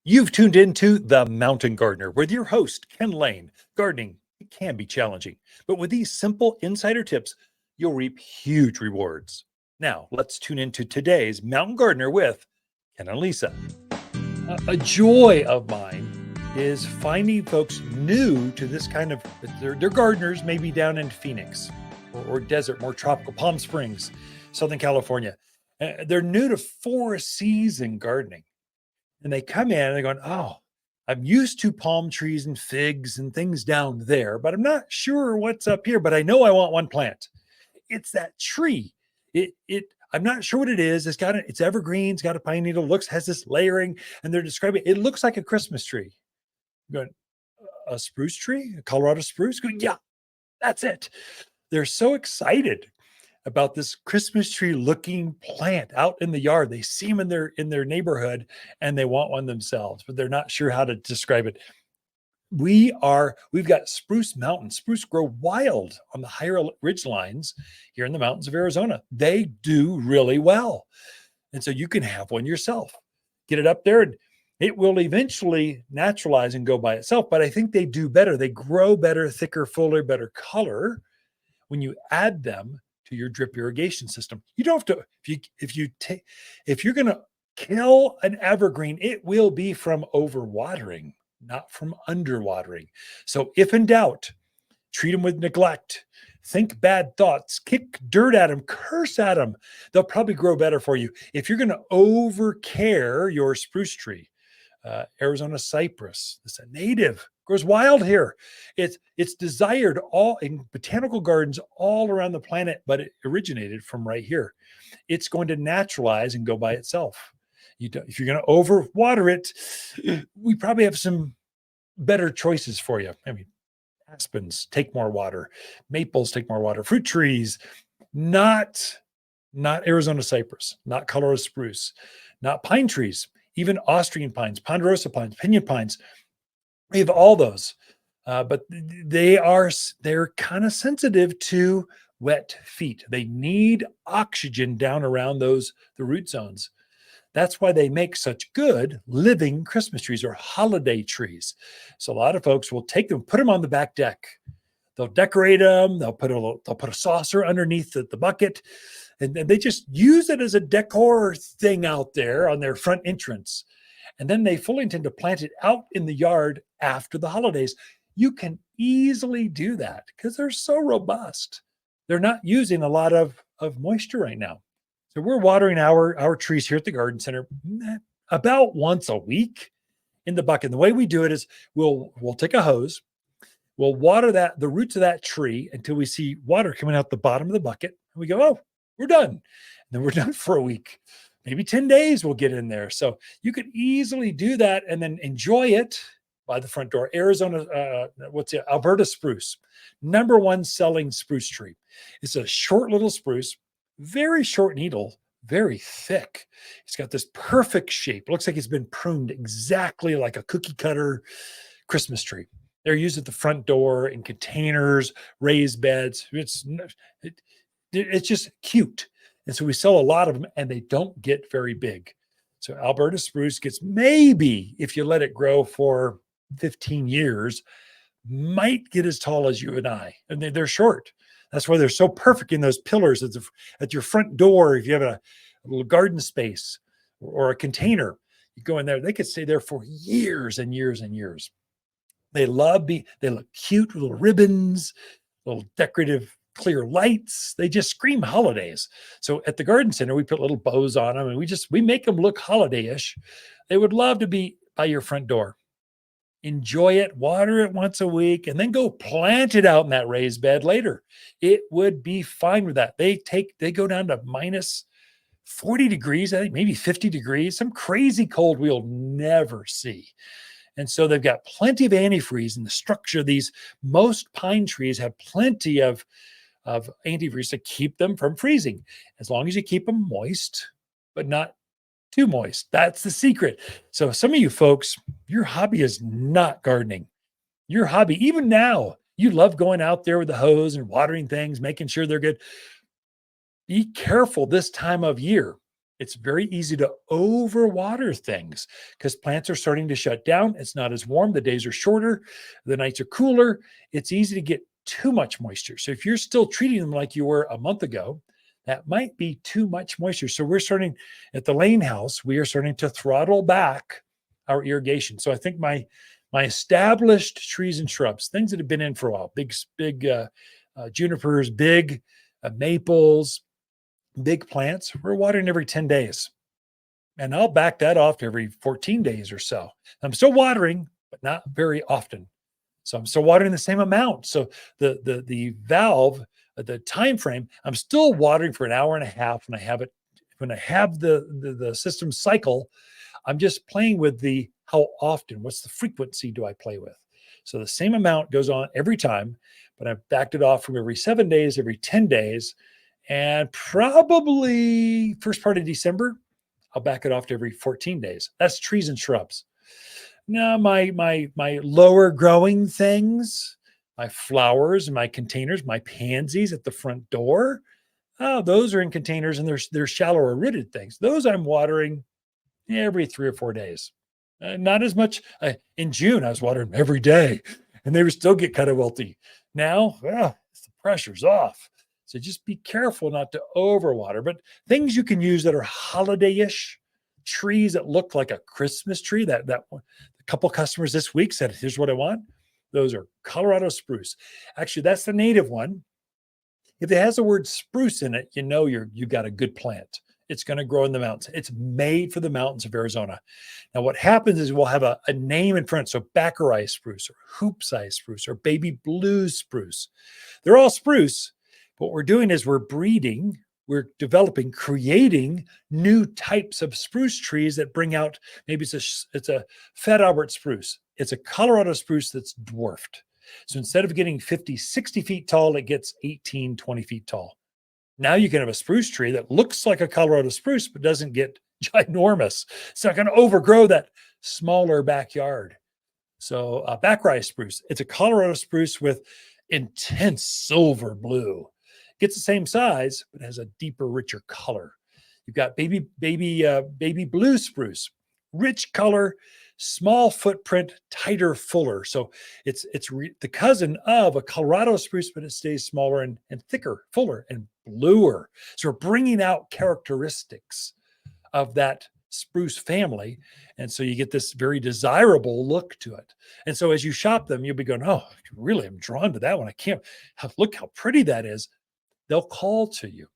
You've tuned into The Mountain Gardener with your host, Ken Lain. Gardening it can be challenging, but with these simple insider tips, you'll reap huge rewards. Now, let's tune into today's Mountain Gardener with Ken and Lisa. A joy of mine is finding folks new to this kind of, they're gardeners, maybe down in Phoenix or desert, more tropical, Palm Springs, Southern California. They're new to four season gardening. And they come in and they're going, oh, I'm used to palm trees and figs and things down there, but I'm not sure what's up here. But I know I want one plant. It's that tree. I'm not sure what it is. It's evergreen. It's got a pine needle. Has this layering, and they're describing it looks like a Christmas tree. Going, a spruce tree, a Colorado spruce. Going, yeah, that's it. They're so excited about this Christmas tree looking plant out in the yard. They see them in their neighborhood and they want one themselves, but they're not sure how to describe it. We've got spruce mountains. Spruce grow wild on the higher ridge lines here in the mountains of Arizona. They do really well. And so you can have one yourself. Get it up there and it will eventually naturalize and go by itself. But I think they do better. They grow better, thicker, fuller, better color when you add them to your drip irrigation system. You don't have to, if you're going to kill an evergreen, it will be from overwatering, not from underwatering. So if in doubt, treat them with neglect, think bad thoughts, kick dirt at them, curse at them. They'll probably grow better for you. If you're going to overcare your spruce tree, Arizona cypress, it's a native, grows wild here. It's desired all in botanical gardens all around the planet, but it originated from right here. It's going to naturalize and go by itself. If you're going to overwater it, we probably have some better choices for you. I mean, aspens take more water, maples take more water, fruit trees, not Arizona cypress, not Colorado spruce, not pine trees, even Austrian pines, ponderosa pines, pinyon pines. We have all those, but they're kind of sensitive to wet feet. They need oxygen down around the root zones. That's why they make such good living Christmas trees or holiday trees. So a lot of folks will take them, put them on the back deck. They'll decorate them. They'll put a saucer underneath the bucket, and they just use it as a decor thing out there on their front entrance. And then they fully intend to plant it out in the yard after the holidays. You can easily do that because they're so robust. They're not using a lot of moisture right now. So we're watering our trees here at the garden center about once a week in the bucket. And the way we do it is we'll take a hose, we'll water the roots of that tree until we see water coming out the bottom of the bucket. And we go, oh, we're done. And then we're done for a week. Maybe 10 days we'll get in there. So you could easily do that and then enjoy it by the front door. Arizona, Alberta spruce, #1 selling spruce tree. It's a short little spruce, very short needle, very thick. It's got this perfect shape. It looks like it's been pruned exactly like a cookie cutter Christmas tree. They're used at the front door in containers, raised beds. It's just cute. And so we sell a lot of them and they don't get very big. So Alberta spruce gets, maybe if you let it grow for 15 years, might get as tall as you and I. And they're short. That's why they're so perfect in those pillars at your front door. If you have a little garden space or a container, you go in there, they could stay there for years and years and years. They look cute, little ribbons, little decorative clear lights. They just scream holidays. So at the garden center, we put little bows on them and we make them look holiday-ish. They would love to be by your front door. Enjoy it, water it once a week, and then go plant it out in that raised bed later. It would be fine with that. They go down to minus 40 degrees, I think maybe 50 degrees, some crazy cold we'll never see. And so they've got plenty of antifreeze in the structure of these. Most pine trees have plenty of antifreeze to keep them from freezing, as long as you keep them moist, but not too moist. That's the secret. So some of you folks, your hobby is not gardening. Your hobby, even now, you love going out there with the hose and watering things, making sure they're good. Be careful this time of year. It's very easy to overwater things because plants are starting to shut down. It's not as warm. The days are shorter. The nights are cooler. It's easy to get too much moisture. So if you're still treating them like you were a month ago, that might be too much moisture. So we're starting at the Lain house, we are starting to throttle back our irrigation. So I think my established trees and shrubs, things that have been in for a while, big junipers, big maples, big plants, we're watering every 10 days. And I'll back that off to every 14 days or so. I'm still watering, but not very often. So I'm still watering the same amount. So the valve, the time frame, I'm still watering for an hour and a half when I have it. When I have the system cycle, I'm just playing with the how often, what's the frequency do I play with? So the same amount goes on every time, but I've backed it off from every 7 days, every 10 days, and probably first part of December, I'll back it off to every 14 days. That's trees and shrubs. Now, my lower growing things, my flowers and my containers, my pansies at the front door, oh, those are in containers and they're shallower rooted things. Those I'm watering every 3 or 4 days. Not as much. In June, I was watering them every day and they would still get kind of wilty. Now, the pressure's off. So just be careful not to overwater. But things you can use that are holiday-ish, trees that look like a Christmas tree. That one, a couple customers this week said, "Here's what I want." Those are Colorado spruce. Actually, that's the native one. If it has the word spruce in it, you know you got a good plant. It's going to grow in the mountains. It's made for the mountains of Arizona. Now, what happens is we'll have a name in front. So Baccarat spruce or hoop-size spruce or baby blue spruce. They're all spruce. What we're doing is we're breeding, we're developing, creating new types of spruce trees that bring out, maybe it's a Fat Albert spruce. It's a Colorado spruce that's dwarfed. So instead of getting 50, 60 feet tall, it gets 18, 20 feet tall. Now you can have a spruce tree that looks like a Colorado spruce, but doesn't get ginormous. It's not going to overgrow that smaller backyard. So Baccarat spruce, it's a Colorado spruce with intense silver blue. Gets the same size, but has a deeper, richer color. You've got baby blue spruce, rich color, small footprint, tighter, fuller. So it's the cousin of a Colorado spruce, but it stays smaller and thicker, fuller and bluer. So we're bringing out characteristics of that spruce family. And so you get this very desirable look to it. And so as you shop them, you'll be going, "Oh, really, I'm drawn to that one. I can't look how pretty that is." They'll call to you.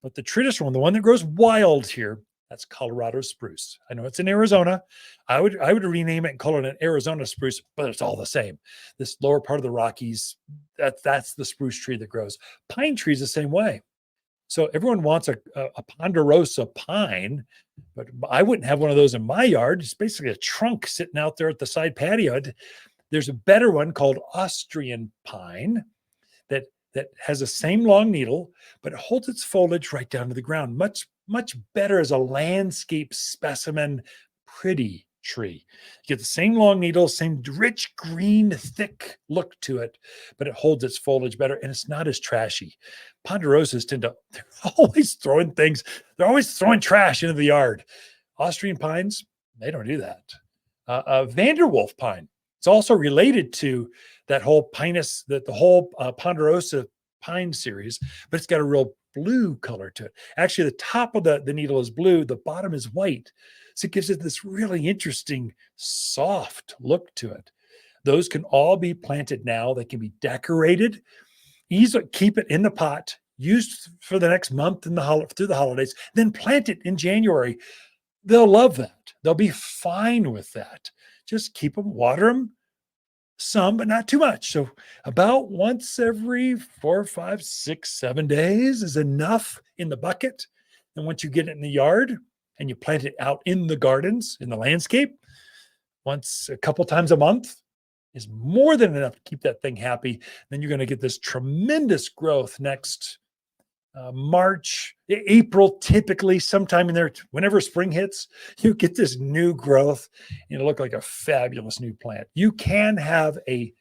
But the traditional one, the one that grows wild here, that's Colorado spruce. I know it's in Arizona. I would rename it and call it an Arizona spruce, but it's all the same. This lower part of the Rockies, that's the spruce tree that grows. Pine trees the same way. So everyone wants a ponderosa pine, but I wouldn't have one of those in my yard. It's basically a trunk sitting out there at the side patio. There's a better one called Austrian pine that has the same long needle, but it holds its foliage right down to the ground. Much, much better as a landscape specimen, pretty tree. You get the same long needle, same rich, green, thick look to it, but it holds its foliage better and it's not as trashy. Ponderosas they're always throwing things, they're always throwing trash into the yard. Austrian pines, they don't do that. Vanderwolf pine, it's also related to that whole pinus, the whole ponderosa pine series, but it's got a real blue color to it. Actually, the top of the needle is blue, the bottom is white. So it gives it this really interesting, soft look to it. Those can all be planted now. They can be decorated. Easily keep it in the pot, used for the next month through the holidays, then plant it in January. They'll love that. They'll be fine with that. Just keep them, water them, some, but not too much. So about once every 4, 5, 6, 7 days is enough in the bucket. And once you get it in the yard and you plant it out in the gardens, in the landscape, once a couple times a month is more than enough to keep that thing happy. Then you're going to get this tremendous growth next March, April, typically sometime in there, whenever spring hits, you get this new growth and it'll look like a fabulous new plant. You can have a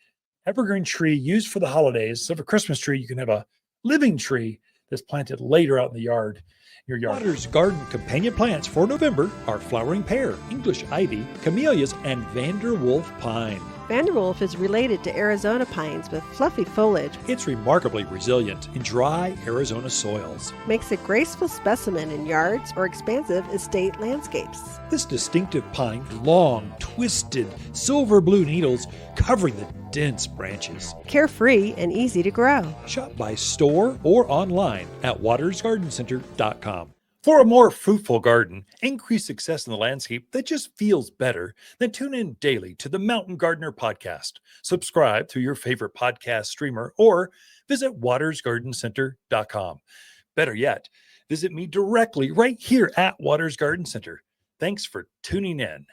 evergreen tree used for the holidays. So for Christmas tree, you can have a living tree that's planted later out in the yard. Your yard. Waters Garden companion plants for November are flowering pear, English ivy, camellias, and Vanderwolf pine. Vanderwolf is related to Arizona pines with fluffy foliage. It's remarkably resilient in dry Arizona soils. Makes a graceful specimen in yards or expansive estate landscapes. This distinctive pine, long, twisted, silver blue needles covering the dense branches. Carefree and easy to grow. Shop by store or online at watersgardencenter.com. For a more fruitful garden, increase success in the landscape that just feels better, then tune in daily to the Mountain Gardener podcast. Subscribe through your favorite podcast streamer or visit watersgardencenter.com. Better yet, visit me directly right here at Waters Garden Center. Thanks for tuning in.